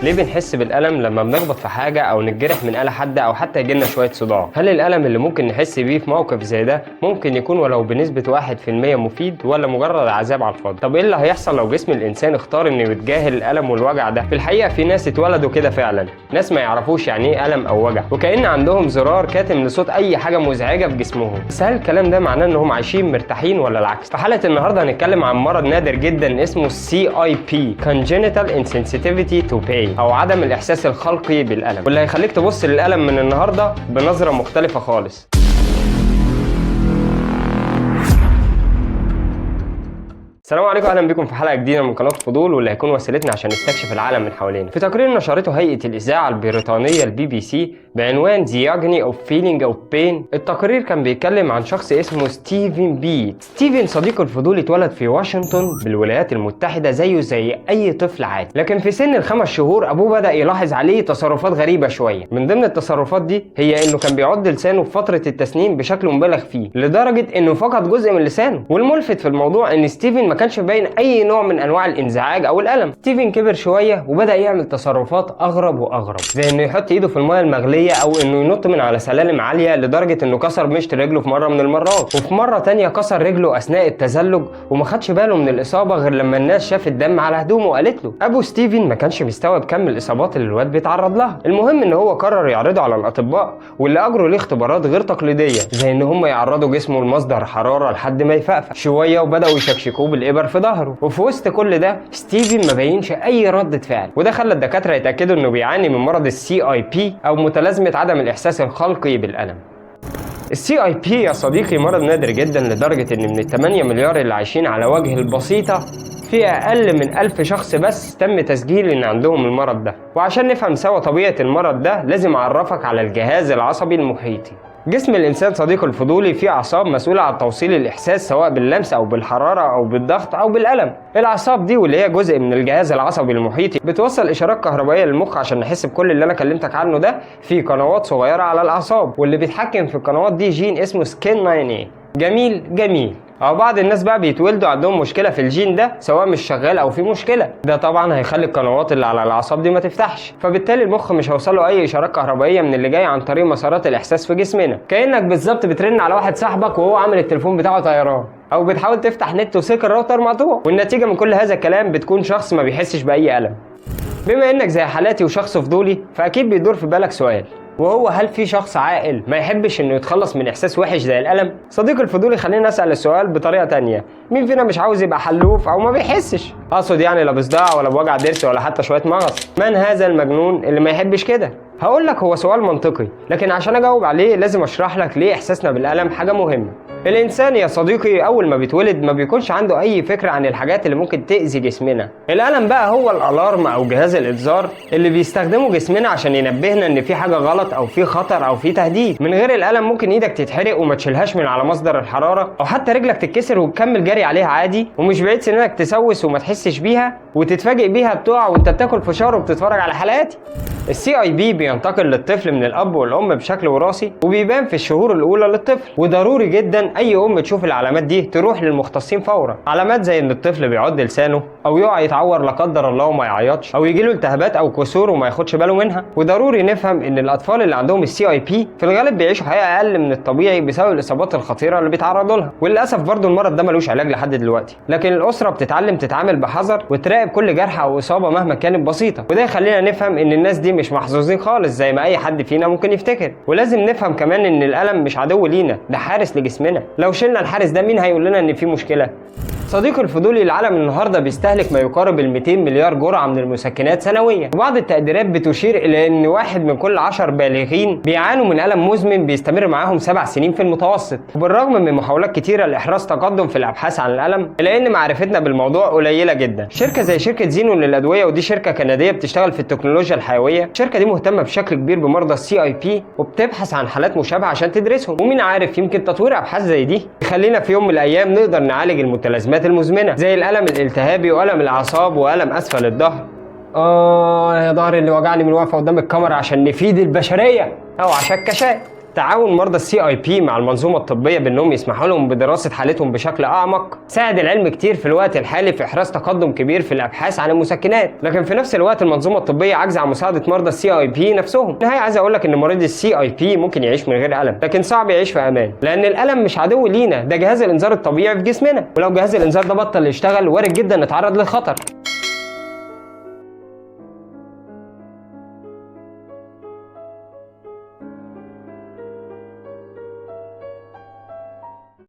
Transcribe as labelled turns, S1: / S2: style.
S1: ليه بنحس بالألم لما بنخبط في حاجة أو نتجرح من آلة حادة أو حتى يجيلنا شوية صداع؟ هل الألم اللي ممكن نحس بيه في موقف زي ده ممكن يكون ولو بنسبة 1% مفيد ولا مجرد عذاب على الفاضي؟ طب إيه اللي هيحصل لو جسم الإنسان اختار إنه يتجاهل الألم والوجع ده؟ في الحقيقة في ناس اتولدوا كده فعلا، ناس ما يعرفوش يعني إيه ألم أو وجع، وكأن عندهم زرار كاتم لصوت أي حاجة مزعجة في جسمهم. بس هل الكلام ده معناه إنهم عايشين مرتاحين ولا العكس؟ في حلقة النهاردة هنتكلم عن مرض نادر جدا اسمه CIP Congenital Insensitivity to Pain أو عدم الإحساس الخلقي بالألم، واللي هيخليك تبص للألم من النهاردة بنظرة مختلفة خالص. السلام عليكم، اهلا بكم في حلقه جديده من قناه فضول، واللي هيكون وسيلتنا عشان نستكشف العالم من حوالينا. في تقرير نشرته هيئه الاذاعه البريطانيه BBC بعنوان The Agony of Feeling of Pain، التقرير كان بيتكلم عن شخص اسمه ستيفن بيت. ستيفن صديقه الفضولي اتولد في واشنطن بالولايات المتحده زيه زي اي طفل عادي، لكن في سن ال5 شهور ابوه بدا يلاحظ عليه تصرفات غريبه شويه. من ضمن التصرفات دي هي انه كان بيعض لسانه في فتره التسنين بشكل مبالغ فيه، لدرجه انه فقد جزء من لسانه. والملفت في الموضوع ان ستيفن ما كانش باين اي نوع من انواع الانزعاج او الالم. ستيفن كبر شويه وبدا يعمل تصرفات اغرب واغرب، زي انه يحط ايده في الميه المغليه او انه ينط من على سلالم عاليه، لدرجه انه كسر مشط رجله في مره من المرات، وفي مره تانية كسر رجله اثناء التزلج وما خدش باله من الاصابه غير لما الناس شافت دم على هدومه وقالت له. ابو ستيفن ما كانش مستوعب كم الاصابات اللي الواد بيتعرض لها. المهم ان هو قرر يعرضه على الاطباء، واللي اجروا ليه اختبارات غير تقليديه، زي ان هم يعرضوا جسمه لمصدر حراره لحد ما يفقفق شويه، وبداوا يشكشكوه بالابر في ظهره. وفي وسط كل ده ستيفن ما بينش اي ردة فعل، وده خلى الدكاتره يتاكدوا انه بيعاني من مرض CIP او متلازمه عدم الاحساس الخلقي بالالم. CIP يا صديقي مرض نادر جدا، لدرجه ان من 8 مليار اللي عايشين على وجه البسيطه في اقل من 1000 شخص بس تم تسجيل ان عندهم المرض ده. وعشان نفهم سوا طبيعه المرض ده لازم اعرفك على الجهاز العصبي المحيطي. جسم الانسان صديقه الفضولي فيه اعصاب مسؤوله عن توصيل الاحساس سواء باللمس او بالحراره او بالضغط او بالالم. الاعصاب دي واللي هي جزء من الجهاز العصبي المحيطي بتوصل اشارات كهربائيه للمخ عشان نحس بكل اللي انا كلمتك عنه ده. في قنوات صغيره على الاعصاب، واللي بيتحكم في القنوات دي جين اسمه سكين 9A. جميل. او بعض الناس بقى بيتولدوا عندهم مشكله في الجين ده، سواء مش شغال او في مشكله، ده طبعا هيخلي القنوات اللي على الاعصاب دي ما تفتحش، فبالتالي المخ مش هيوصله اي اشارات كهربائيه من اللي جاي عن طريق مسارات الاحساس في جسمنا. كانك بالظبط بترن على واحد صاحبك وهو عامل التليفون بتاعه طيران، او بتحاول تفتح نت وسلك الراوتر مقطوع. والنتيجه من كل هذا الكلام بتكون شخص ما بيحسش باي الم. بما انك زي حالاتي وشخص فضولي، فاكيد بيدور في بالك سؤال، وهو هل في شخص عاقل ما يحبش انه يتخلص من احساس وحش زي الالم؟ صديق الفضولي خلينا نسال السؤال بطريقه تانية، مين فينا مش عاوز يبقى حلوف او ما بيحسش؟ اقصد يعني لا بصداع ولا بوجع ضرس ولا حتى شويه مغص. من هذا المجنون اللي ما يحبش كده؟ هقول لك هو سؤال منطقي، لكن عشان اجاوب عليه لازم اشرح لك ليه احساسنا بالالم حاجه مهمه. الانسان يا صديقي اول ما بيتولد ما بيكونش عنده اي فكره عن الحاجات اللي ممكن تاذي جسمنا. الالم بقى هو الالارم او جهاز الانذار اللي بيستخدمه جسمنا عشان ينبهنا ان في حاجه غلط او في خطر او في تهديد. من غير الالم ممكن ايدك تتحرق وما تشيلهاش من على مصدر الحراره، او حتى رجلك تتكسر وتكمل جري عليها عادي، ومش بعيد سنانك تسوس وما تحسش بيها وتتفاجئ بيها بتقع وانت بتاكل فشار وبتتفرج على حلقاتي. CIP بينتقل للطفل من الاب والام بشكل وراثي، وبيبان في الشهور الاولى للطفل، وضروري جدا اي ام تشوف العلامات دي تروح للمختصين فورا. علامات زي ان الطفل بيعض لسانه، او يقع يتعور لا قدر الله وما يعيطش، او يجيله التهابات او كسور وما ياخدش باله منها. وضروري نفهم ان الاطفال اللي عندهم CIP في الغالب بيعيشوا حياه اقل من الطبيعي بسبب الاصابات الخطيره اللي بيتعرضوا لها. وللاسف برضو المرض ده ملوش علاج لحد دلوقتي، لكن الاسره بتتعلم تتعامل بحذر وتراقب كل جرح او اصابه مهما كانت بسيطه. وده يخلينا نفهم ان الناس دي مش محظوظين خالص زي ما اي حد فينا ممكن يفتكر. ولازم نفهم كمان ان الالم مش عدو لينا، ده حارس لجسمنا. لو شلنا الحارس ده مين هيقول لنا ان في مشكله؟ صديق الفضولي العالم النهارده بيستهلك ما يقارب ال 200 مليار جرعه من المسكنات سنويا، وبعض التقديرات بتشير الى ان 1 من كل 10 بالغين بيعانوا من الم مزمن بيستمر معاهم 7 سنين في المتوسط. وبالرغم من محاولات كتيره لاحراز تقدم في الابحاث عن الالم، الا ان معرفتنا بالموضوع قليله جدا. شركه زي شركه زينون للادويه، ودي شركه كنديه بتشتغل في التكنولوجيا الحيويه، الشركه دي مهتمه بشكل كبير بمرضى CIP وبتبحث عن حالات مشابهه عشان تدرسهم. ومين عارف يمكن تطوير ابحاث زي دي يخلينا في يوم من الايام نقدر نعالج المتلازمات المزمنه زي الالم الالتهابي والم الاعصاب والم اسفل الظهر. يا ظهري اللي وجعني من واقفه قدام الكاميرا عشان نفيد البشريه، او عشان الكشاف. تعاون مرضى السي اي بي مع المنظومه الطبيه بانهم يسمحوا لهم بدراسه حالتهم بشكل اعمق ساعد العلم كتير في الوقت الحالي في احراز تقدم كبير في الابحاث عن المسكنات، لكن في نفس الوقت المنظومه الطبيه عاجزه عن مساعده مرضى السي اي بي نفسهم. النهايه عايز اقول لك ان مريض السي اي بي ممكن يعيش من غير الم، لكن صعب يعيش في امان، لان الالم مش عدو لينا، ده جهاز الانذار الطبيعي في جسمنا، ولو جهاز الانذار ده بطل يشتغل وارد جدا نتعرض للخطر.